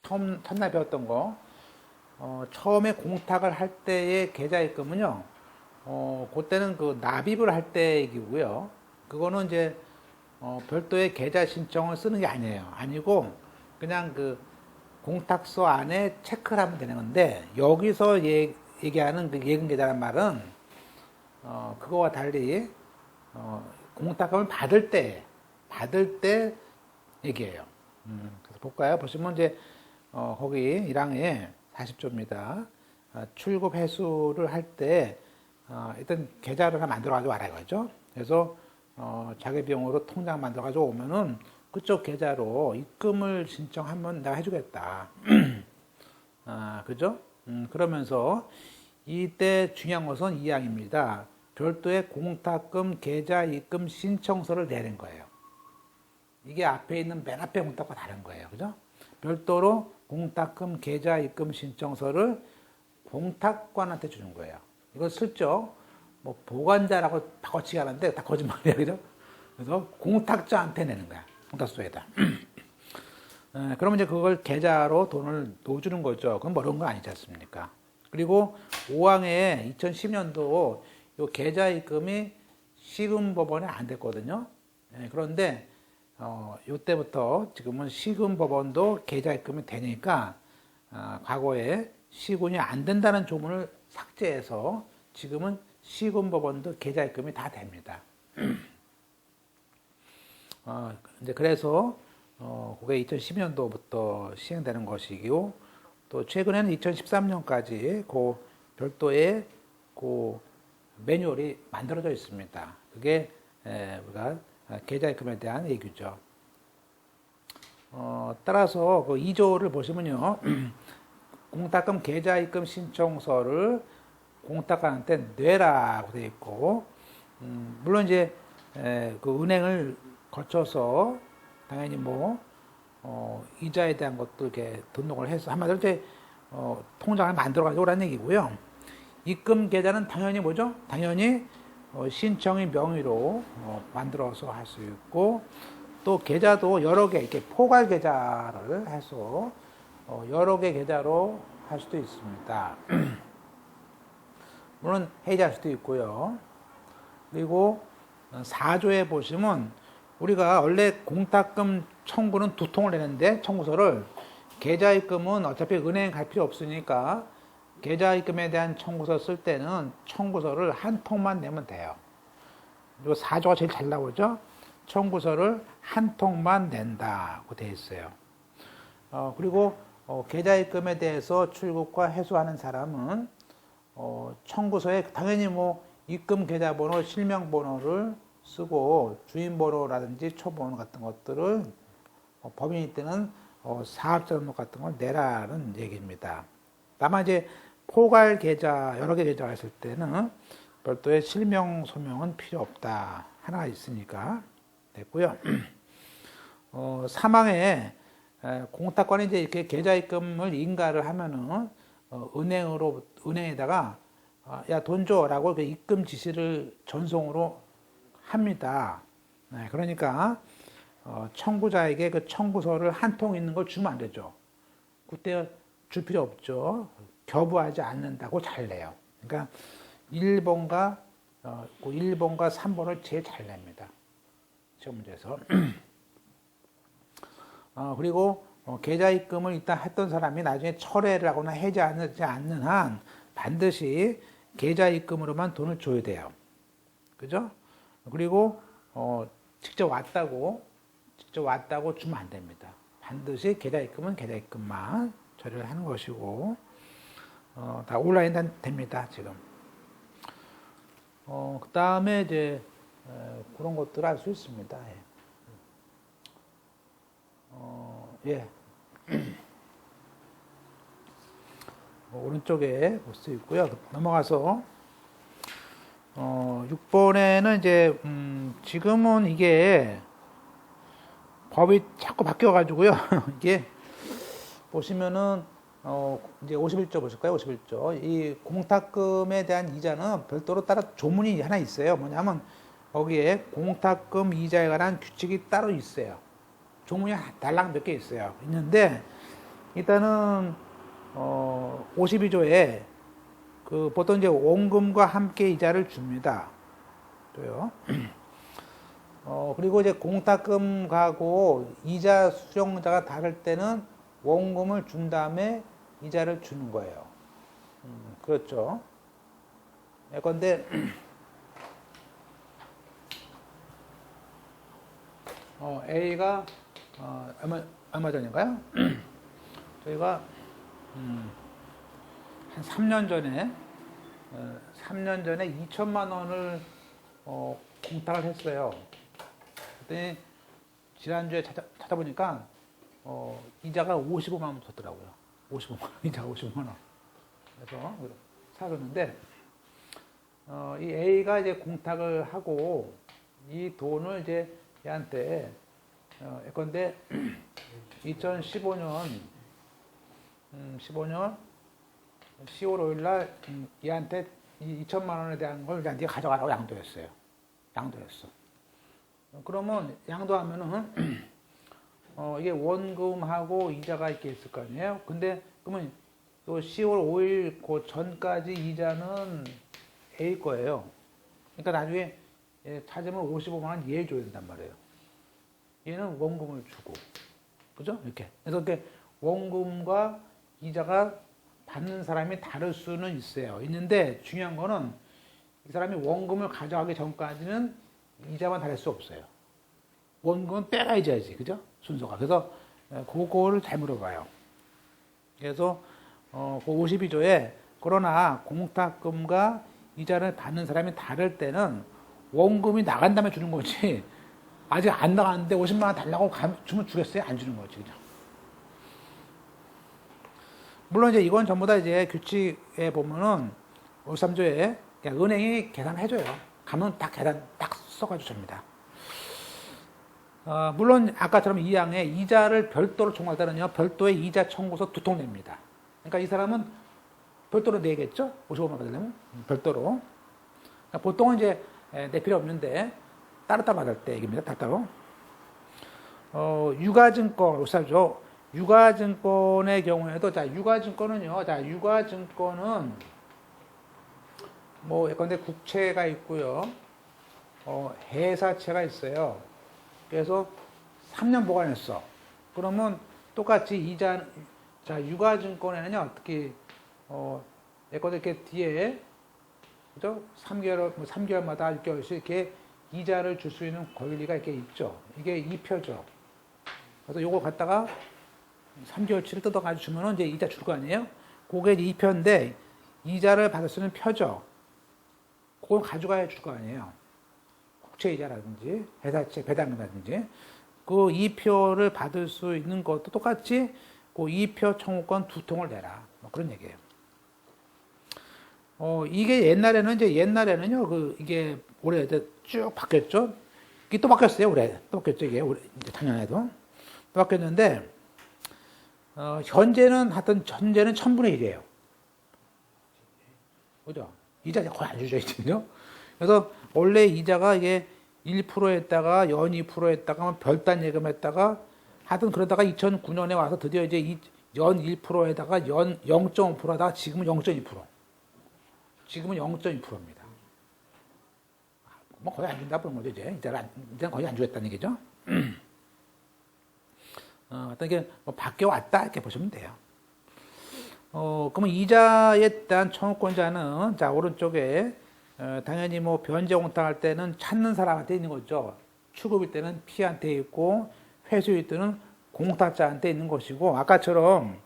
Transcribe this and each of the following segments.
첫날 배웠던 거. 처음에 공탁을 할 때의 계좌입금은요, 그때는 그 납입을 할 때 얘기고요. 그거는 이제, 별도의 계좌 신청을 쓰는 게 아니에요. 아니고, 그냥 그 공탁서 안에 체크를 하면 되는 건데, 여기서 얘기하는 그 예금계좌란 말은, 그거와 달리, 공탁금을 받을 때 얘기해요. 그래서 볼까요? 보시면 이제, 거기 1항에 40조입니다. 출급 회수를 할 때, 일단 계좌를 하나 만들어가지고 와라 이거죠. 그래서, 자기 비용으로 통장 만들어가지고 오면은 그쪽 계좌로 입금을 신청하면 내가 해주겠다. 그죠? 그러면서 이때 중요한 것은 2항입니다. 별도의 공탁금 계좌 입금 신청서를 내는 거예요. 이게 앞에 있는 맨 앞에 공탁과 다른 거예요. 그죠? 별도로 공탁금 계좌 입금 신청서를 공탁관한테 주는 거예요. 이걸 슬쩍 뭐 보관자라고 바꿔치기 하는데 다 거짓말이에요. 그죠? 그래서 공탁자한테 내는 거야. 공탁소에다. 그러면 이제 그걸 계좌로 돈을 넣어주는 거죠. 그건 어려운 거 아니지 않습니까? 그리고 5항에 2010년도 이 계좌 입금이 시금법원에 안 됐거든요. 그런데 이때부터 지금은 시군법원도 계좌 입금이 되니까 과거에 시군이 안 된다는 조문을 삭제해서 지금은 시군법원도 계좌 입금이 다 됩니다. 이제 그래서 그게 2010년도부터 시행되는 것이고 또 최근에는 2013년까지 그 별도의 그 매뉴얼이 만들어져 있습니다. 그게 우리가 계좌 입금에 대한 얘기죠. 따라서 그 2조를 보시면요. 공탁금 계좌 입금 신청서를 공탁관한테 내라고 되어 있고, 물론 이제 그 은행을 거쳐서 당연히 뭐 이자에 대한 것도 이렇게 등록을 해서 한마디로 이제 통장을 만들어 가지고 오라는 얘기고요. 입금 계좌는 당연히 뭐죠? 당연히 신청의 명의로 만들어서 할 수 있고 또 계좌도 여러 개 이렇게 포괄 계좌를 해서 여러 개 계좌로 할 수도 있습니다. 물론 해지할 수도 있고요. 그리고 4조에 보시면 우리가 원래 공탁금 청구는 두 통을 내는데 청구서를 계좌 입금은 어차피 은행 갈 필요 없으니까 계좌 입금에 대한 청구서 쓸 때는 청구서를 한 통만 내면 돼요. 이 4조가 제일 잘 나오죠. 청구서를 한 통만 낸다고 되어 있어요. 그리고 계좌 입금에 대해서 출국과 회수하는 사람은 청구서에 당연히 뭐 입금 계좌번호, 실명번호를 쓰고 주인번호라든지 초번호 같은 것들을 법인일 때는 사업자 등록 같은 걸 내라는 얘기입니다. 다만 이제 포괄 계좌, 여러 개 계좌가 있을 때는 별도의 실명 소명은 필요 없다. 하나가 있으니까 됐고요. 사망에 공탁관이 이제 이렇게 계좌 입금을 인가를 하면은 은행에다가 야, 돈 줘라고 입금 지시를 전송으로 합니다. 그러니까 청구자에게 그 청구서를 한 통 있는 걸 주면 안 되죠. 그때 줄 필요 없죠. 겨부하지 않는다고 잘 내요. 그러니까 1번과 3번을 제일 잘 냅니다. 시험 문제에서. 그리고 계좌 입금을 일단 했던 사람이 나중에 철회를 하거나 해지하지 않는 한 반드시 계좌 입금으로만 돈을 줘야 돼요. 그죠? 그리고 직접 왔다고 주면 안 됩니다. 반드시 계좌 입금은 계좌 입금만 처리를 하는 것이고 다 온라인 됩니다. 지금. 그 다음에 이제 그런 것들을 알 수 있습니다. 예. 오른쪽에 볼 수 있고요. 넘어가서 6번에는 이제 지금은 이게 법이 자꾸 바뀌어가지고요. 이게 보시면은 이제 51조 보실까요? 51조. 이 공탁금에 대한 이자는 별도로 따로 조문이 하나 있어요. 뭐냐면 거기에 공탁금 이자에 관한 규칙이 따로 있어요. 조문이 달랑 몇 개 있어요. 있는데 일단은 52조에 그 보통 이제 원금과 함께 이자를 줍니다. 또요. 그리고 이제 공탁금 가고 이자 수령자가 다를 때는 원금을 준 다음에 이자를 주는 거예요. 그렇죠. 예컨대 A가 얼마 전인가요? 저희가 한 3년 전에 2천만 원을 공탁을 했어요. 그랬더니 지난주에 찾아보니까 이자가 55만 원 썼더라고요. 55만 원, 이자가 55만 원. 그래서 사줬는데 이 A가 이제 공탁을 하고 이 돈을 이제 얘한테 예컨대 2015년 10월 5일 날 얘한테 이 2천만 원에 대한 걸 네가 가져가라고 양도했어요. 양도했어. 그러면 양도하면은 이게 원금하고 이자가 이렇게 있을 거 아니에요? 근데 그러면 또 10월 5일 그 전까지 이자는 A 거예요. 그러니까 나중에 찾으면 55만 원 얘 줘야 된단 말이에요. 얘는 원금을 주고. 그죠? 이렇게. 그래서 이렇게 원금과 이자가 받는 사람이 다를 수는 있어요. 있는데 중요한 거는 이 사람이 원금을 가져가기 전까지는 이자만 다를 수 없어요. 원금은 빼가야지, 그죠? 순서가. 그래서 그거를 잘 물어봐요. 그래서 그 52조에 그러나 공탁금과 이자를 받는 사람이 다를 때는 원금이 나간 다음에 주는 거지 아직 안 나갔는데 50만 원 달라고 주면 주겠어요? 안 주는 거지, 그죠? 물론 이제 이건 전부 다 이제 규칙에 보면은 53조에 은행이 계산해줘요. 가면 딱 계산 딱 써가지고 줍니다. 물론 아까처럼 이 항에 이자를 별도로 청구할 때는요, 별도의 이자 청구서 2통 냅니다. 그러니까 이 사람은 별도로 내겠죠? 55만 원 받으려면 별도로. 그러니까 보통은 이제 내 필요 없는데 따로따로 받을 때 얘기입니다. 따로따로. 유가증권, 54조. 유가증권의 경우에도, 자, 유가증권은요, 뭐, 예컨대 국채가 있고요, 회사채가 있어요. 그래서 3년 보관했어. 그러면 똑같이 이자, 자, 유가증권에는요, 특히, 예컨대 이렇게 뒤에, 그죠? 3개월마다 6개월씩 이렇게 이자를 줄 수 있는 권리가 이렇게 있죠. 이게 2표죠. 그래서 요걸 갖다가 3개월치를 뜯어가지고 주면은 이제 이자 줄 거 아니에요? 그게 2표인데, 이자를 받을 수 있는 표죠. 그걸 가져가야 줄 거 아니에요. 국채이자라든지, 회사채 배당이라든지. 그 2표를 받을 수 있는 것도 똑같이 그 2표 청구권 2통을 내라. 뭐 그런 얘기예요. 이게 옛날에는요, 이게 올해 쭉 바뀌었죠? 이게 또 바뀌었어요, 올해. 또 바뀌었죠, 이게. 올해, 작년에도. 또 바뀌었는데, 현재는 1000분의 1이에요. 그죠? 이자 거의 안 주죠, 이제요. 그래서 원래 이자가 이게 1%였다가 연 2%였다가 별단 예금했다가 하여튼 그러다가 2009년에 와서 드디어 이제 연 1%에다가 연 0.5%다가 지금은 0.2%. 지금은 0.2%입니다. 뭐 거의 안 준다 보는 거죠, 이제. 이자는 거의 안 주겠다는 얘기죠. 어떤 게 뭐 바뀌어왔다 이렇게 보시면 돼요. 그러면 이자에 대한 청구권자는 자 오른쪽에 당연히 뭐 변제 공탁할 때는 찾는 사람한테 있는 거죠. 추급일 때는 피한테 있고 회수일 때는 공탁자한테 있는 것이고 아까처럼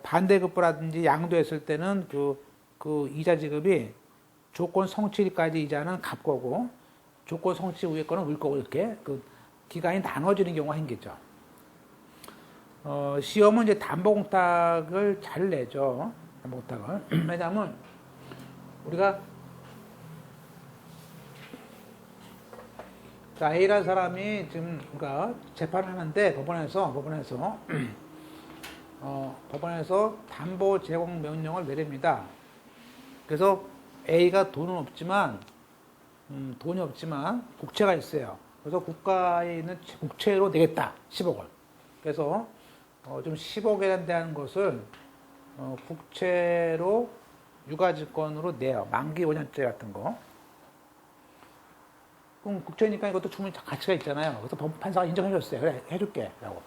반대급부라든지 양도했을 때는 그 이자 지급이 조건 성취일까지 이자는 갚 거고 조건 성취 후에 거는 울 거고 이렇게 그 기간이 나눠지는 경우가 생기죠. 시험은 이제 담보공탁을 잘 내죠. 담보공탁을. 왜냐하면 우리가 자, A라는 사람이 지금 그러니까 재판을 하는데 법원에서 담보 제공 명령을 내립니다. 그래서 A가 돈이 없지만 국채가 있어요. 그래서 국가에 있는 국채로 내겠다. 10억을. 그래서 좀 10억에 대한 것을 국채로 유가증권으로 내요. 만기 5년째 같은 거. 그럼 국채니까 이것도 충분히 가치가 있잖아요. 그래서 판사가 인정해줬어요. 그래, 해줄게. 라고.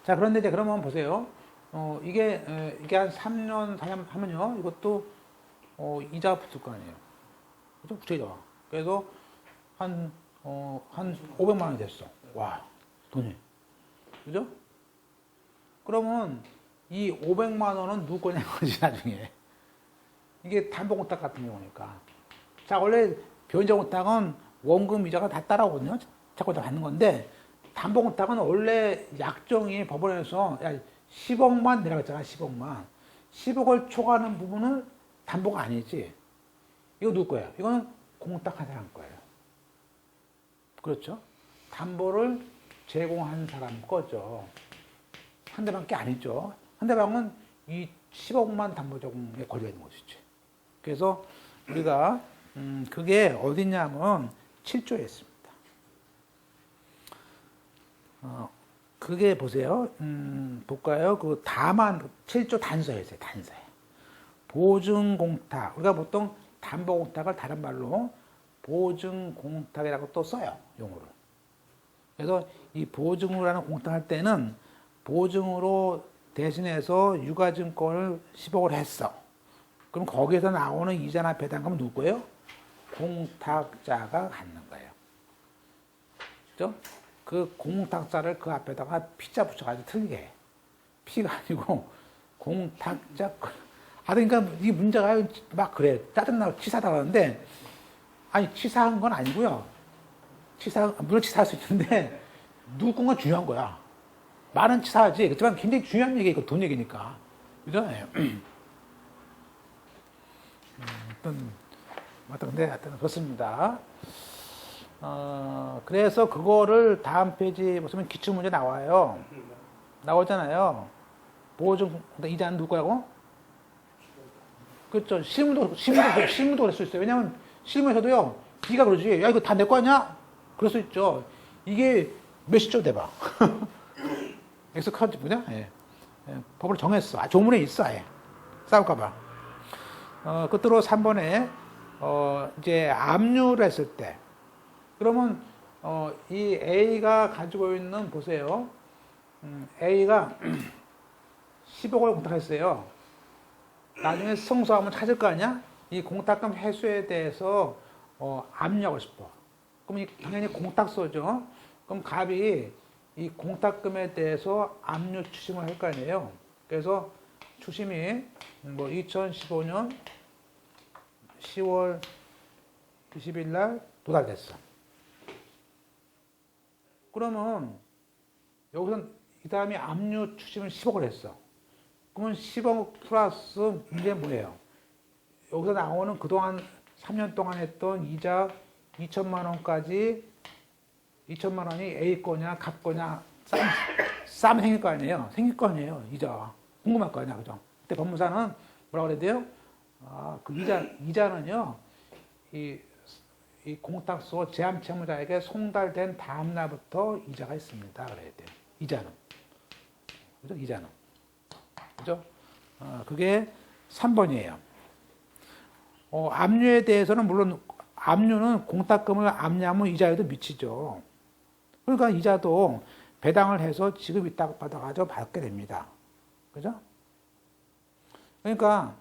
자, 그런데 이제 그러면 보세요. 이게 한 3년, 4년 하면요. 이것도, 이자가 붙을 거 아니에요. 그죠? 국채이자가. 그래서 한 500만 원이 됐어. 와, 돈이. 그죠? 그러면 이 500만 원은 누구 거냐는 거지, 나중에. 이게 담보공탁 같은 경우니까. 자, 원래 변제공탁은 원금 이자가 다 따라오거든요. 자꾸 다 받는 건데, 담보공탁은 원래 약정이 법원에서 10억만 내라고 했잖아, 10억만. 10억을 초과하는 부분은 담보가 아니지. 이거 누구 거예요? 이거는 공탁한 사람 거예요. 그렇죠? 담보를 제공한 사람 거죠. 상대방께 아니죠. 상대방은 이 10억만 담보 제공에 걸려 있는 것이지. 그래서 우리가 그게 어디냐면 7조에 있습니다. 그게 보세요. 볼까요? 그 다만 7조 단서에 있어요. 단서에. 보증공탁. 우리가 보통 담보공탁을 다른 말로 보증공탁이라고 또 써요. 용어를. 그래서 이 보증으로 하는 공탁할 때는 보증으로 대신해서 유가증권을 10억을 했어. 그럼 거기에서 나오는 이자나 배당금은 누구 거예요? 공탁자가 갖는 거예요. 그죠? 그 공탁자를 그 앞에다가 피자 붙여가지고 틀리게 해. 피가 아니고 공탁자. 그러니까 이 문제가 막 그래. 짜증나고 치사하다고 하는데, 아니, 치사한 건 아니고요. 물론 치사할 수 있는데, 누구 건 중요한 거야. 말은 치사하지. 그렇지만 굉장히 중요한 얘기니까, 돈 얘기니까. 그죠? 근데 하여튼 그렇습니다. 그래서 그거를 다음 페이지 보시면 기출문제 나와요. 나오잖아요. 보증, 이자는 누구라고? 그렇죠. 실무도 그럴 수 있어요. 왜냐면 실무에서도요, 네가 그러지. 야, 이거 다 내 거 아니야? 그럴 수 있죠. 이게 몇십조 돼봐. 엑스카운트 뭐냐? 예. 법을 정했어. 조문에 있어, 아예. 싸울까봐. 끝으로 3번에, 이제 압류를 했을 때. 그러면, 이 A가 가지고 있는, 보세요. A가 10억을 공탁했어요. 나중에 승소하면 찾을 거 아니야? 이 공탁금 회수에 대해서, 압류하고 싶어. 그럼 당연히 공탁소죠. 그럼 갑이 이 공탁금에 대해서 압류 추심을 할 거 아니에요. 그래서 추심이 2015년 10월 20일 날 도달됐어. 그러면 여기서 이 다음에 압류 추심을 10억을 했어. 그러면 10억 플러스 문제는 뭐예요? 여기서 나오는 그동안 3년 동안 했던 이자 2천만 원까지 2천만 원이 A 거냐, 갑 거냐, 싸움 생길 거 아니에요. 생길 거 아니에요. 이자. 궁금할 거 아니야. 그죠? 그때 법무사는 뭐라고 그래야 돼요? 그 이자는요, 이 공탁소 제한 채무자에게 송달된 다음 날부터 이자가 있습니다. 그래야 돼요. 이자는. 그죠? 이자는. 그죠? 그게 3번이에요. 압류에 대해서는 물론 압류는 공탁금을 압류하면 이자에도 미치죠. 그러니까 이자도 배당을 해서 지급 위탁 받아가지고 받게 됩니다. 그죠? 그러니까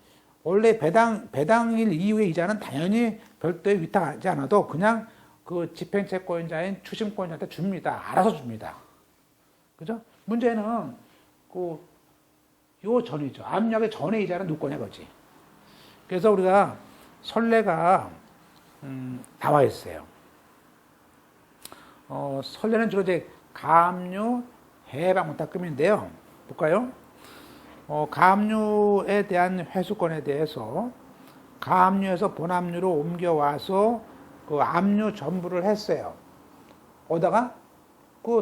원래 배당일 이후의 이자는 당연히 별도의 위탁하지 않아도 그냥 그 집행채권자인 추심권자한테 줍니다. 알아서 줍니다. 그죠? 문제는 요 전이죠. 압류하기 전의 이자는 누구 거냐 거지. 그래서 우리가 선례가 나와 있어요. 선례는 주로 이제 가압류, 해방공탁금인데요. 볼까요? 가압류에 대한 회수권에 대해서 가압류에서 본압류로 옮겨와서 그 압류 전부를 했어요. 어디다가?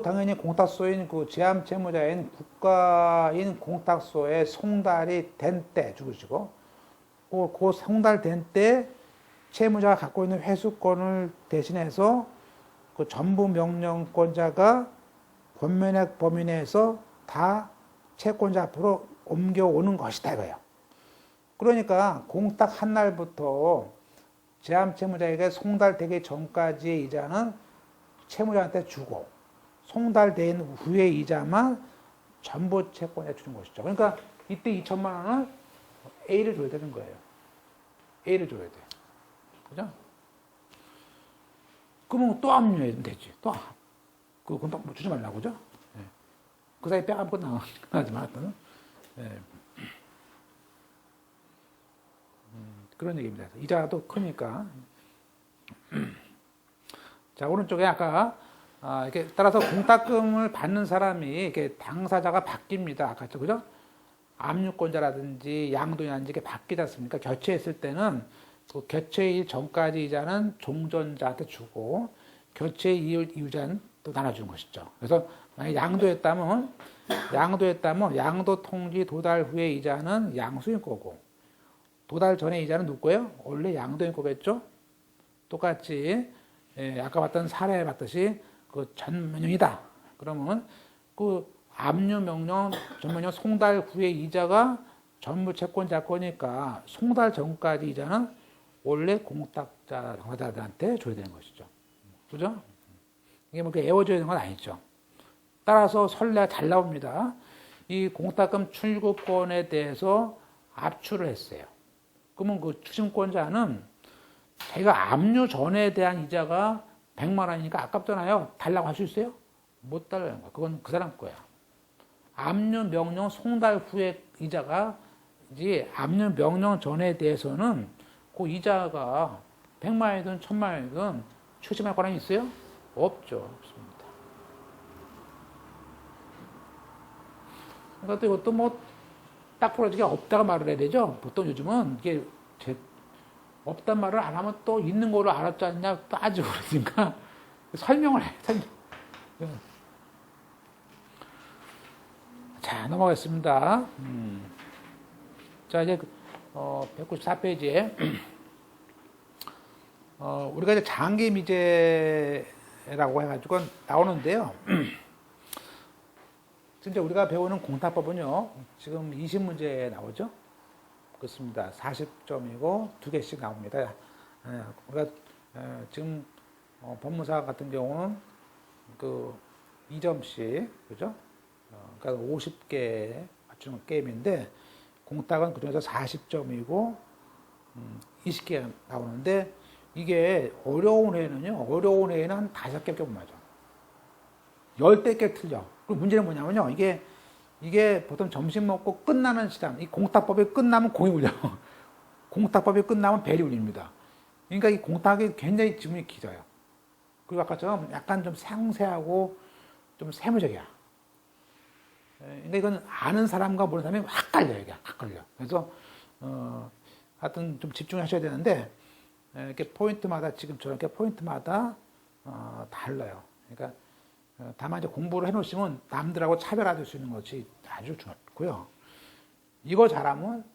당연히 공탁소인 제함 채무자인 국가인 공탁소에 송달이 된 때, 죽으시고, 그 송달된 때 채무자가 갖고 있는 회수권을 대신해서 그 전부 명령권자가 권면액 범위 내에서 다 채권자 앞으로 옮겨오는 것이다 이거예요. 그러니까 공탁 한 날부터 제함 채무자에게 송달되기 전까지의 이자는 채무자한테 주고 송달된 후의 이자만 전부 채권에 주는 것이죠. 그러니까 이때 2천만 원을 A를 줘야 되는 거예요. A를 줘야 돼. 그죠? 그러면 또 압류해도 되지. 또, 그건 또 주지 말라고, 그죠? 네. 그 사이 빼가면 끝나지 말았거든. 네. 그런 얘기입니다. 이자도 크니까. 자, 오른쪽에 아까, 이렇게 따라서 공탁금을 받는 사람이 이렇게 당사자가 바뀝니다. 아까, 그죠? 압류권자라든지 양도인한지 이렇게 바뀌지 않습니까? 교체했을 때는 그 교체일 전까지 이자는 종전자한테 주고 교체 이유자는 또 나눠주는 것이죠. 그래서 만약 양도했다면 양도 통지 도달 후에 이자는 양수인 거고 도달 전에 이자는 누구 거예요? 원래 양도인 거겠죠? 똑같이 아까 봤던 사례에 봤듯이 그 전면형이다. 그러면 그 압류 명령, 전면형 송달 후에 이자가 전부 채권자 거니까 송달 전까지 이자는 원래 공탁자 당사자들한테 줘야 되는 것이죠. 그죠? 이게 뭐 애워줘야 되는 건 아니죠. 따라서 선례가 잘 나옵니다. 이 공탁금 출구권에 대해서 압출을 했어요. 그러면 그 추심권자는 자기가 압류 전에 대한 이자가 100만 원이니까 아깝잖아요. 달라고 할 수 있어요? 못 달라는 거야. 그건 그 사람 거야. 압류 명령 송달 후에 이자가 이제 압류 명령 전에 대해서는 그 이자가 100만 원이든 1000만 원이든 추심할 권한이 있어요? 없죠. 없습니다. 그러니까 또 이것도 뭐 딱 부러지게 없다가 말을 해야 되죠. 보통 요즘은 이게 없단 말을 안 하면 또 있는 거로 알았지 않냐 따지고 그러니까 설명을 해. 자, 넘어가겠습니다. 자, 이제 194페이지에 우리가 이제 장기 미제라고 해가지고 나오는데요. 진짜 우리가 배우는 공탁법은요, 지금 20문제 나오죠? 그렇습니다. 40점이고 2개씩 나옵니다. 우리가 지금 법무사 같은 경우는 그 2점씩, 그죠? 그러니까 50개 맞추는 게임인데, 공탁은 그 중에서 40점이고, 20개 나오는데, 이게 어려운 어려운 애는 한 5개밖에 못 맞아. 10개 틀려. 그리고 문제는 뭐냐면요. 이게 보통 점심 먹고 끝나는 시간, 이 공탁법이 끝나면 공이 울려. 공탁법이 끝나면 벨이 울립니다. 그러니까 이 공탁이 굉장히 지문이 길어요. 그리고 아까처럼 약간 좀 상세하고 좀 세무적이야. 그러니까 이건 아는 사람과 모르는 사람이 확 갈려요, 이게. 확 갈려. 그래서, 하여튼 좀 집중하셔야 되는데, 이렇게 포인트마다, 지금처럼 이렇게 포인트마다, 달라요. 그러니까, 다만 이제 공부를 해놓으시면 남들하고 차별화될 수 있는 것이 아주 좋고요. 이거 잘하면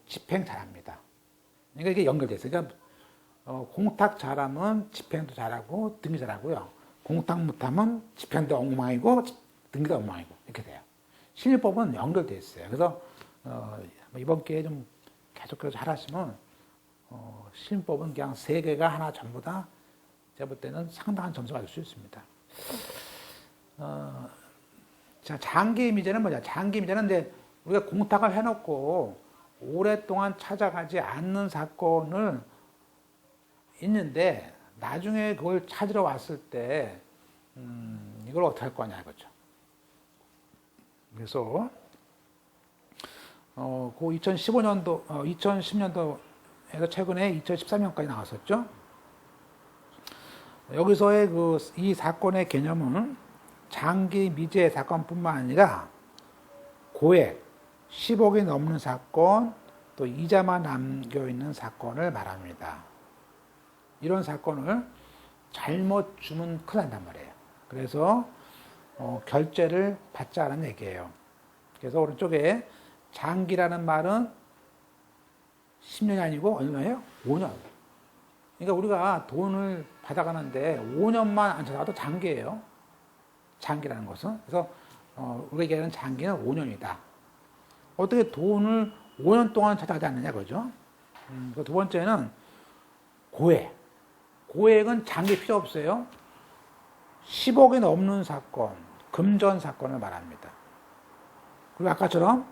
집행 잘합니다. 그러니까 이게 연결돼서 그러니까 공탁 잘하면 집행도 잘하고 등기 잘하고요. 공탁 못하면 집행도 엉망이고 등기도 엉망이고 이렇게 돼요. 신입법은 연결돼 있어요. 그래서 이번 기회에 좀 계속해서 잘하시면 신입법은 그냥 3개가 하나 전부 다 제가 볼 때는 상당한 점수가 될 수 있습니다. 자, 장기 미제는 뭐냐? 장기 미제는 이제 우리가 공탁을 해놓고 오랫동안 찾아가지 않는 사건을 있는데 나중에 그걸 찾으러 왔을 때 이걸 어떻게 할 거냐 이거죠. 그래서 그 2015년도, 2010년도에서 최근에 2013년까지 나왔었죠. 여기서의 이 사건의 개념은 장기 미제 사건뿐만 아니라 고액 10억이 넘는 사건, 또 이자만 남겨 있는 사건을 말합니다. 이런 사건을 잘못 주면 큰일 난단 말이에요. 그래서 결제를 받자는 얘기예요. 그래서 오른쪽에 장기라는 말은 10년이 아니고 얼마예요? 5년. 그러니까 우리가 돈을 받아가는데 5년만 안 찾아가도 장기예요. 장기라는 것은. 그래서 우리가 얘기하는 장기는 5년이다. 어떻게 돈을 5년 동안 찾아가지 않느냐, 그죠? 두 번째는 고액. 고액은 장기 필요 없어요. 10억이 넘는 사건, 금전 사건을 말합니다. 그리고 아까처럼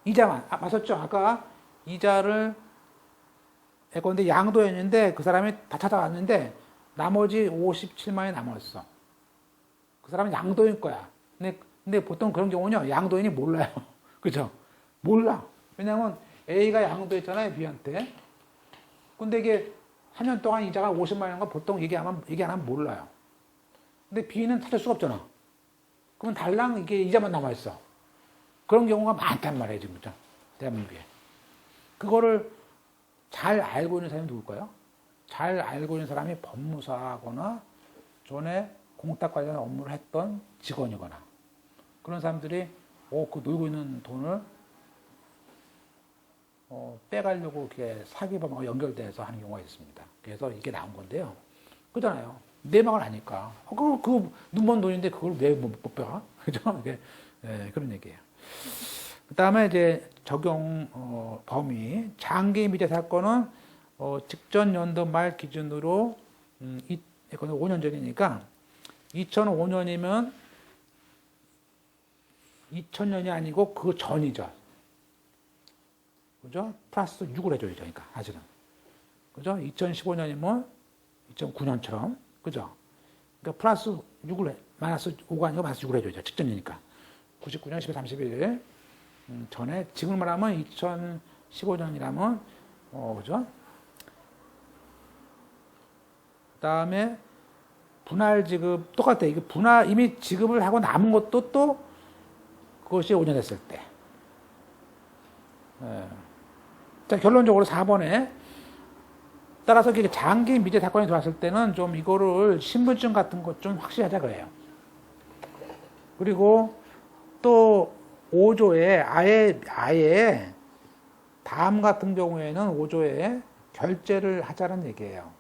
이자만, 맞았죠? 아까 이자를 예컨대 양도했는데 그 사람이 다 찾아왔는데 나머지 57만이 남았어. 그 사람은 양도인 거야. 근데 보통 그런 경우는요, 양도인이 몰라요. 그죠? 몰라. 왜냐면 A가 양도했잖아요, B한테. 근데 이게 한 년 동안 이자가 50만 원인 거 보통 얘기 안 하면 몰라요. 근데 B는 찾을 수가 없잖아. 그러면 달랑 이게 이자만 남아있어. 그런 경우가 많단 말이에요, 지금. 대한민국에. 그거를 잘 알고 있는 사람이 누굴까요? 잘 알고 있는 사람이 법무사거나 전에 공탁 관련 업무를 했던 직원이거나 그런 사람들이 그 놀고 있는 돈을 빼가려고 이렇게 사기범하고 연결돼서 하는 경우가 있습니다. 그래서 이게 나온 건데요. 그잖아요. 내막을 아니까. 그 눈먼 돈인데 그걸 왜 못 빼가? 그죠? 그런 얘기예요. 그 다음에 이제 적용 범위. 장기 미제 사건은 직전 연도 말 기준으로 5년 전이니까 2005년이면 2000년이 아니고 그 전이죠. 그죠? 플러스 6을 해줘야죠. 그러니까, 사실은. 그죠? 2015년이면 2009년처럼. 그죠? 그러니까 플러스 6을 마이너스 5가 아니고 마이너스 6을 해줘야죠. 직전이니까. 99년 10월 31일 전에, 지금 말하면 2015년이라면, 그죠? 그 다음에 분할 지급, 똑같아. 이게 이미 지급을 하고 남은 것도 또 그것이 5년 됐을 때. 자, 결론적으로 4번에 따라서 장기 미제 사건이 들어왔을 때는 좀 이거를 신분증 같은 것 좀 확실히 하자 그래요. 그리고 또 5조에 아예 다음 같은 경우에는 5조에 결제를 하자는 얘기예요.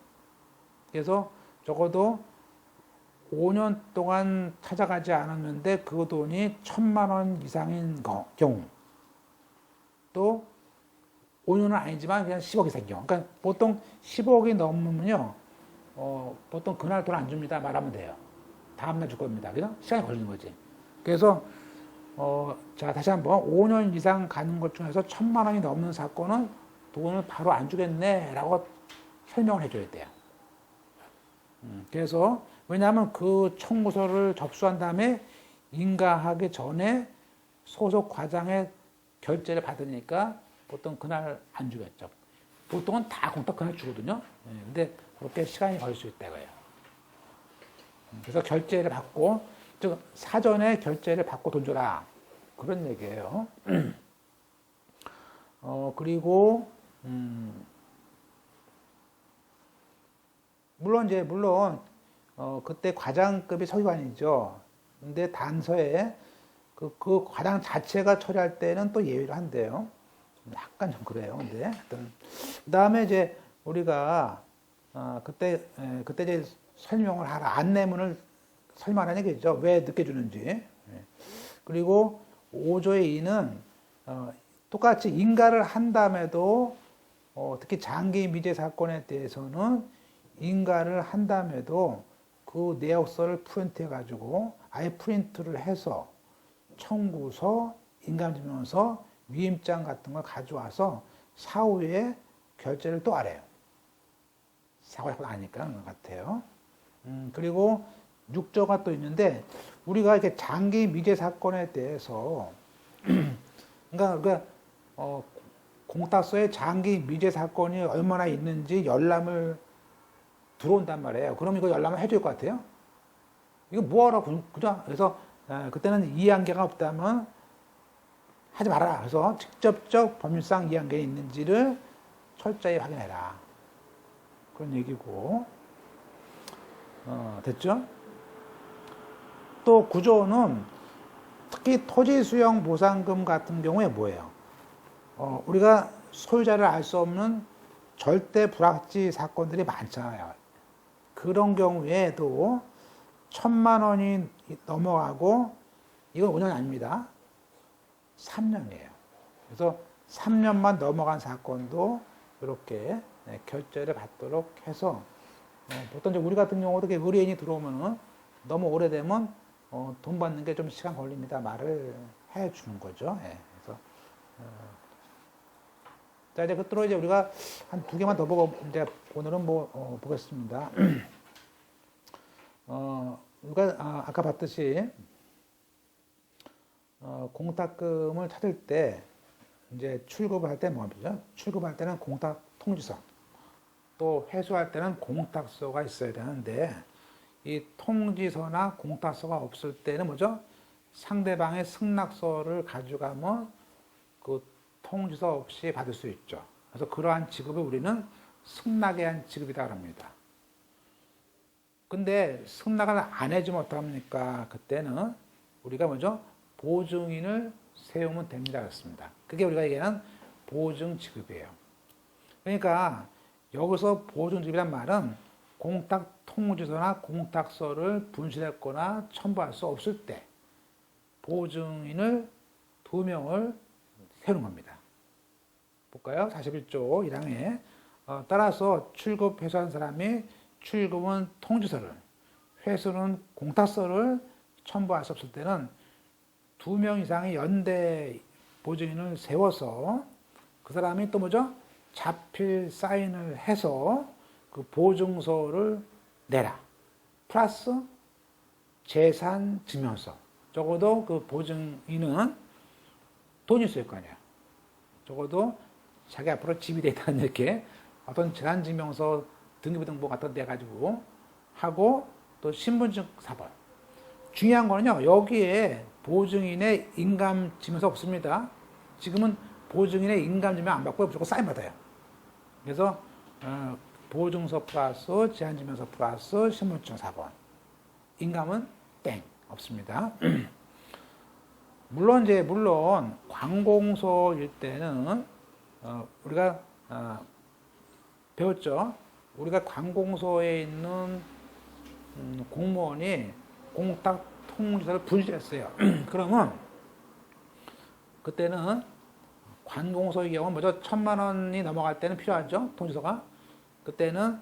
그래서 적어도 5년 동안 찾아가지 않았는데 그 돈이 1,000만 원 이상인 경우, 또 5년은 아니지만 그냥 10억 이상인 경우. 그러니까 보통 10억이 넘으면요, 보통 그날 돈 안 줍니다. 말하면 돼요. 다음날 줄 겁니다. 그죠? 시간이 걸리는 거지. 그래서 자, 다시 한번 5년 이상 가는 것 중에서 1,000만 원이 넘는 사건은 돈을 바로 안 주겠네 라고 설명을 해줘야 돼요. 그래서 왜냐하면 그 청구서를 접수한 다음에 인가하기 전에 소속 과장의 결제를 받으니까 보통 그날 안 주겠죠. 보통은 다 공탁 그날 주거든요. 근데 그렇게 시간이 걸릴 수 있다 이거예요. 그래서 결제를 받고, 즉 사전에 결제를 받고 돈 줘라, 그런 얘기예요. 그리고 물론 그때 과장급이 서기관이죠. 근데 단서에 그 과장 자체가 처리할 때는 또 예외를 한대요. 약간 좀 그래요. 근데 하여튼 그다음에 이제 우리가 그때 이제 설명을 하라, 안내문을 설명하는 얘기죠. 왜 늦게 주는지. 그리고 5조의 2는 똑같이 인가를 한 다음에도 특히 장기 미제 사건에 대해서는 인가를 한 다음에도 그 내역서를 프린트해가지고 아예 프린트를 해서 청구서, 인감증명서, 위임장 같은 걸 가져와서 사후에 결제를 또 하래요. 사고가 자꾸 나니까 그런 것 같아요. 그리고 6조가 또 있는데, 우리가 이렇게 장기 미제 사건에 대해서 그러니까 공탁서에 장기 미제 사건이 얼마나 있는지 열람을 들어온단 말이에요. 그럼 이거 열람을 해줄 것 같아요? 이거 뭐하러, 그죠? 그래서 그때는 이해관계가 없다면 하지 말아라. 그래서 직접적 법률상 이해관계가 있는지를 철저히 확인해라. 그런 얘기고. 됐죠? 또 9조는 특히 토지 수용 보상금 같은 경우에 뭐예요? 우리가 소유자를 알 수 없는 절대 불확지 사건들이 많잖아요. 그런 경우에도 1,000만 원이 넘어가고 이건 5년 아닙니다. 3년이에요. 그래서 3년만 넘어간 사건도 이렇게 결제를 받도록 해서 보통 이제 우리 같은 경우도 의뢰인이 들어오면은 너무 오래되면 돈 받는 게 좀 시간 걸립니다. 말을 해 주는 거죠. 예. 그래서 자 이제 끝으로 이제 우리가 한 2개만 더 보고 이제 오늘은 보겠습니다. 우리가 아까 봤듯이 공탁금을 찾을 때 이제 출급을 할 때 뭐죠? 출급할 때는 공탁 통지서, 또 회수할 때는 공탁서가 있어야 되는데 이 통지서나 공탁서가 없을 때는 뭐죠? 상대방의 승낙서를 가져가면 그 통지서 없이 받을 수 있죠. 그래서 그러한 지급을 우리는 승낙에 의한 지급이라고 합니다. 근데 승낙을 안 해주면 어떡합니까? 그때는 우리가 뭐죠? 보증인을 세우면 됩니다. 그렇습니다. 그게 우리가 얘기하는 보증지급이에요. 그러니까 여기서 보증지급이란 말은 공탁 통지서나 공탁서를 분실했거나 첨부할 수 없을 때 보증인을 2명을 세우는 겁니다. 볼까요? 41조 1항에 따라서 출급 회수한 사람이 출급은 통지서를, 회수는 공탁서를 첨부할 수 없을 때는 2명 이상의 연대 보증인을 세워서 그 사람이 또 뭐죠? 자필 사인을 해서 그 보증서를 내라. 플러스 재산 증명서. 적어도 그 보증인은 돈이 있을 거 아니야. 적어도 자기 앞으로 집이 돼 있다는 이렇게 어떤 재산 증명서 등기부등본 같은 데 가지고 하고 또 신분증 4번. 중요한 거는요. 여기에 보증인의 인감증명서 없습니다. 지금은 보증인의 인감증명 안 받고 무조건 사인 받아요. 그래서 보증서 플러스 제한증명서 플러스 신분증 4번. 인감은 땡 없습니다. 물론 관공서일 때는 우리가 배웠죠. 우리가 관공서에 있는 공무원이 공탁 통지서를 분실했어요. 그러면 그때는 관공서의 경우는 뭐죠? 1,000만 원이 넘어갈 때는 필요하죠. 통지서가. 그때는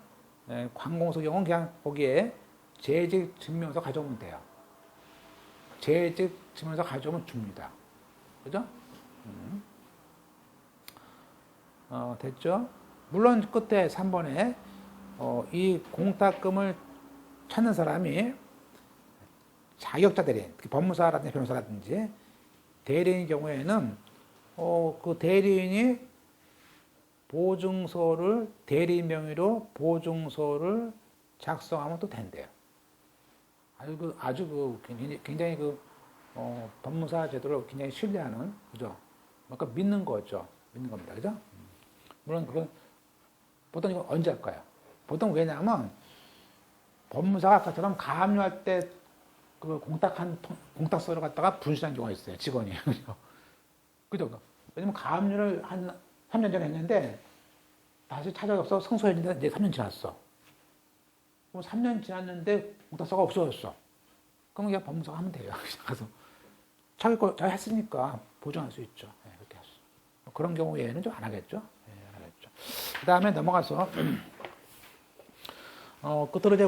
관공서 경우는 그냥 거기에 재직 증명서 가져오면 돼요. 재직 증명서 가져오면 줍니다. 그죠? 됐죠? 물론 끝에 3번에 이 공탁금을 찾는 사람이 자격자 대리인, 특히 법무사라든지 변호사라든지 대리인의 경우에는 그 대리인이 보증서를 대리인 명의로 보증서를 작성하면 또 된대요. 아주 굉장히 법무사 제도를 굉장히 신뢰하는, 그죠? 그러니까 믿는 거죠. 믿는 겁니다. 그죠? 물론 그건 보통 이거 언제 할까요? 보통 왜냐하면 법무사가 아까처럼 가압류할 때 그 공탁서를 갖다가 분실한 경우가 있어요. 직원이. 그죠? 왜냐면 가압류를 한 3년 전에 했는데 다시 찾아가서 승소했는데 이제 3년 지났어. 그럼 3년 지났는데 공탁서가 없어졌어. 그럼 그냥 법무사가 하면 돼요. 가서 자기 했으니까 보증할 수 있죠. 네, 그렇게 했어. 그런 경우에는 좀 안 하겠죠. 네, 안 하겠죠. 그 다음에 넘어가서 끝으로 이제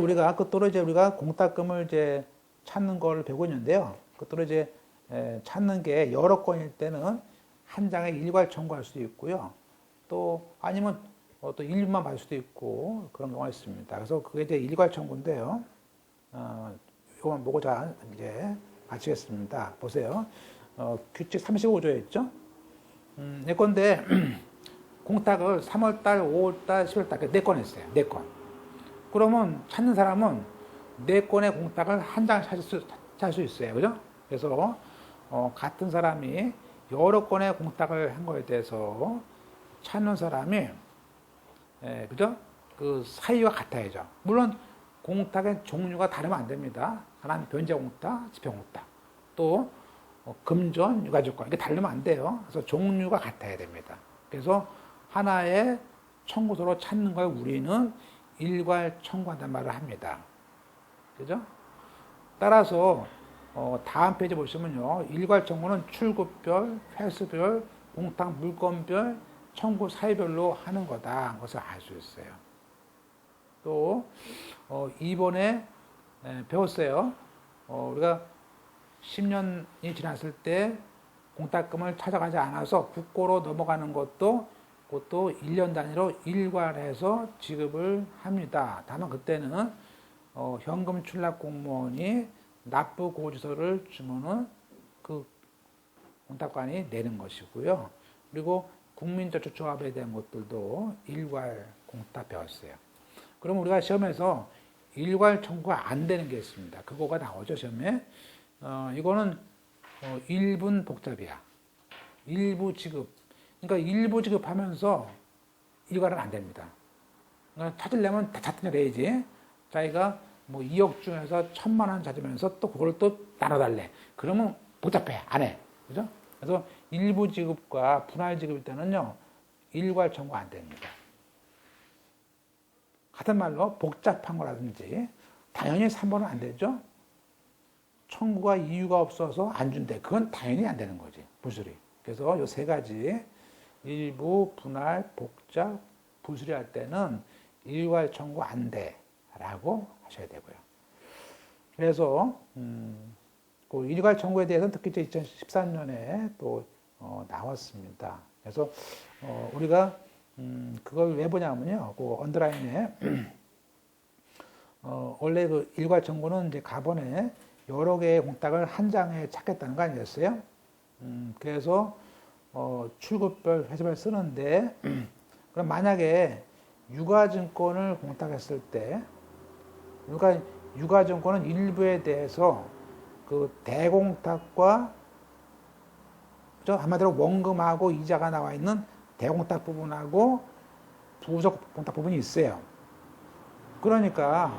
우리가 공탁금을 이제 찾는 걸 배우고 있는데요. 끝으로 이제 찾는 게 여러 건일 때는 한 장에 일괄 청구할 수도 있고요. 또 아니면 또 일부만 받을 수도 있고 그런 경우가 있습니다. 그래서 그게 이제 일괄 청구인데요. 이거만 보고 자 이제 마치겠습니다. 보세요. 규칙 35조에 있죠. 내 건데 공탁을 3월달, 5월달, 10월달 4건 했어요. 4건. 그러면 찾는 사람은 4건의 공탁을 한 장 찾을 수 있어요. 그죠? 그래서 같은 사람이 여러 건의 공탁을 한 거에 대해서 찾는 사람이 그죠? 그 사유가 같아야죠. 물론 공탁의 종류가 다르면 안 됩니다. 하나는 변제 공탁, 집행 공탁, 또 금전, 유가증권 이게 다르면 안 돼요. 그래서 종류가 같아야 됩니다. 그래서 하나의 청구서로 찾는 걸 우리는 일괄 청구한다는 말을 합니다. 그죠? 따라서 다음 페이지 보시면요. 일괄 청구는 출구별, 횟수별, 공탁 물건별, 청구 사유별로 하는 거다. 그것을 알 수 있어요. 또 이번에 배웠어요. 우리가 10년이 지났을 때 공탁금을 찾아가지 않아서 국고로 넘어가는 것도 그것도 1년 단위로 일괄해서 지급을 합니다. 다만 그때는 현금 출납 공무원이 납부 고지서를 주면은 그 공탁관이 내는 것이고요. 그리고 국민저축조합에 대한 것들도 일괄 공탁 배웠어요. 그럼 우리가 시험에서 일괄 청구가 안 되는 게 있습니다. 그거가 나오죠, 시험에. 이거는 일분 복잡이야. 일부 지급. 그러니까 일부 지급하면서 일괄은 안 됩니다. 그러니까 찾으려면 다 찾든 내야지. 자기가 뭐 2억 중에서 1,000만 원 찾으면서 또 그걸 또 나눠달래. 그러면 복잡해. 안 해. 그죠? 그래서 일부 지급과 분할 지급일 때는요, 일괄 청구 안 됩니다. 같은 말로 복잡한 거라든지, 당연히 3번은 안 되죠? 청구가 이유가 없어서 안 준대. 그건 당연히 안 되는 거지. 부수리. 그래서 이 세 가지, 일부, 분할, 복잡, 부수리 할 때는 일괄 청구 안 돼. 라고 하셔야 되고요. 그래서, 그 일괄 청구에 대해서는 특히 2013년에 또 나왔습니다. 그래서 우리가 그걸 왜 보냐면요. 그 언더라인에 원래 그 일괄 청구는 이제 가번에 여러 개의 공탁을 한 장에 찾겠다는 거 아니었어요? 그래서 출구별, 회수별 쓰는데 그럼 만약에 유가증권을 공탁했을 때 유가증권은 일부에 대해서 그 대공탁과 한마디로 원금하고 이자가 나와 있는 대공탁 부분하고 부속 공탁 부분이 있어요. 그러니까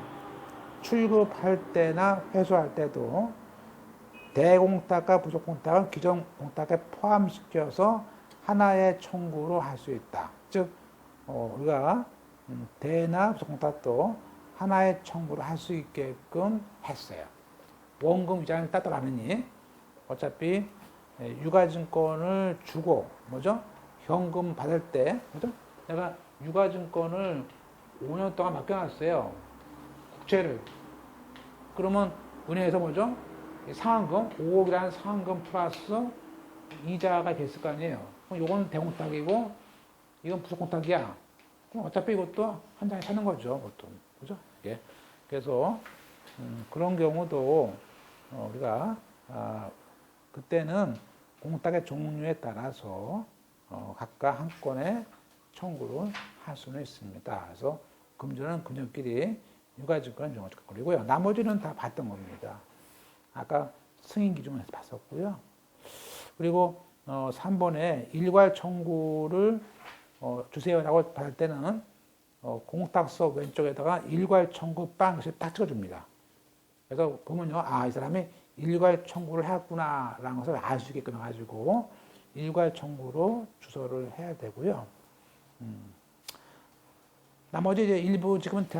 출급할 때나 회수할 때도 대공탁과 부속 공탁은 기존 공탁에 포함시켜서 하나의 청구로 할 수 있다. 즉 우리가 대나 부속 공탁도 하나의 청구로 할 수 있게끔 했어요. 원금 이자는 따라가느니 어차피 유가증권을 주고 뭐죠? 현금 받을 때 뭐죠? 내가 유가증권을 5년 동안 맡겨놨어요. 국채를. 그러면 은행에서 뭐죠? 상환금 5억이라는 상환금 플러스 이자가 됐을 거 아니에요. 그럼 이건 대공탁이고 이건 부속공탁이야. 그럼 어차피 이것도 한 장에 사는 거죠, 보통. 그죠? 예. 그래서 그런 경우도 우리가 그때는 공탁의 종류에 따라서 각각 한 건의 청구를 할 수는 있습니다. 그래서 금전은 금전끼리, 유가증권은 유가증권이고요. 나머지는 다 봤던 겁니다. 아까 승인 기준에서 봤었고요. 그리고 3번에 일괄 청구를 주세요라고 받을 때는 공탁서 왼쪽에다가 일괄 청구 빵을 딱 찍어줍니다. 그래서 보면요, 이 사람이 일괄 청구를 했구나라는 것을 알 수 있게끔 해가지고 일괄 청구로 주소를 해야 되고요. 나머지 이제 일부 지금은 다